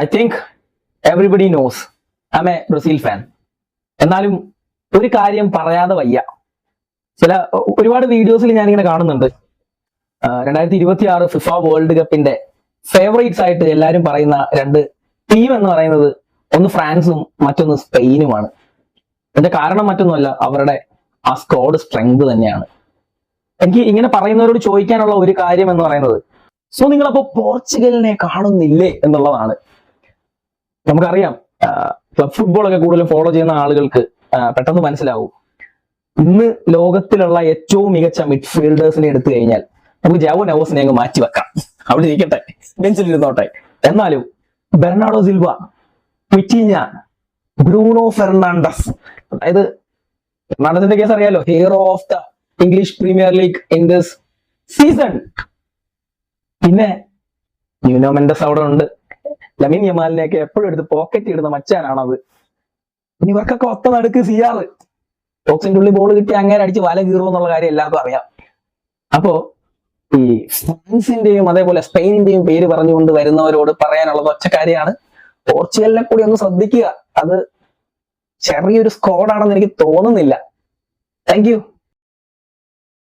I think everybody nose I M A Brazil fan. എന്നാലും ഒരു കാര്യം പറയാതെ വയ്യ. ഒരുപാട് വീഡിയോസിൽ ഞാനിങ്ങനെ കാണുന്നുണ്ട് 2026 ഫിഫ വേൾഡ് കപ്പിന്റെ ഫേവറേറ്റ്സ് ആയിട്ട് എല്ലാവരും പറയുന്ന രണ്ട് ടീം എന്ന് പറയുന്നത് ഒന്ന് ഫ്രാൻസും മറ്റൊന്ന് സ്പെയിനുമാണ്. അതിന്റെ കാരണം മറ്റൊന്നുമല്ല, അവരുടെ ആ സ്ക്വാഡ് സ്ട്രെങ്ത് തന്നെയാണ്. എനിക്ക് ഇങ്ങനെ പറയുന്നവരോട് ചോദിക്കാനുള്ള ഒരു കാര്യം എന്ന് പറയുന്നത്, സോ നിങ്ങളപ്പോ പോർച്ചുഗലിനെ കാണുന്നില്ലേ എന്നുള്ളതാണ്. നമുക്കറിയാം, ക്ലബ് ഫുട്ബോൾ ഒക്കെ കൂടുതലും ഫോളോ ചെയ്യുന്ന ആളുകൾക്ക് പെട്ടെന്ന് മനസ്സിലാവും. ഇന്ന് ലോകത്തിലുള്ള ഏറ്റവും മികച്ച മിഡ്ഫീൽഡേഴ്സിനെ എടുത്തു കഴിഞ്ഞാൽ നമുക്ക് ജാവോ നെവോസിനെ അങ്ങ് മാറ്റി വെക്കാം, അവിടെ ഇരിക്കട്ടെ, ബെഞ്ചിലിരുന്നോട്ടെ. എന്നാലും ബെർണാഡോ സിൽവ, വിറ്റീഞ്ഞ, ബ്രൂണോ ഫെർണാണ്ടസ്, അതായത് ഫെർണാണ്ടസിന്റെ കേസ് അറിയാലോ, hero of the English premier league in this season. പിന്നെ ന്യൂനോ മെൻഡസ് അവിടെ ഉണ്ട്. ലമീൻ യമാലിനെയൊക്കെ എപ്പോഴും എടുത്ത് പോക്കറ്റ് ഇടുന്ന മച്ചാനാണത്. ഇനി ഇവർക്കൊക്കെ ഒത്ത നടുക്ക് സിയാറ് ബോക്സിന്റെ ഉള്ളിൽ ബോൾ കിട്ടി അങ്ങനെ അടിച്ച് വല കീറും എന്നുള്ള കാര്യം എല്ലാവർക്കും അറിയാം. അപ്പോ ഈ ഫ്രാൻസിന്റെയും അതേപോലെ സ്പെയിനിന്റെയും പേര് പറഞ്ഞുകൊണ്ട് വരുന്നവരോട് പറയാനുള്ളത് ഒറ്റ കാര്യമാണ്, പോർച്ചുഗലിനെ കൂടി ഒന്ന് ശ്രദ്ധിക്കുക. അത് ചെറിയൊരു സ്ക്വാഡാണെന്ന് എനിക്ക് തോന്നുന്നില്ല. Thank you.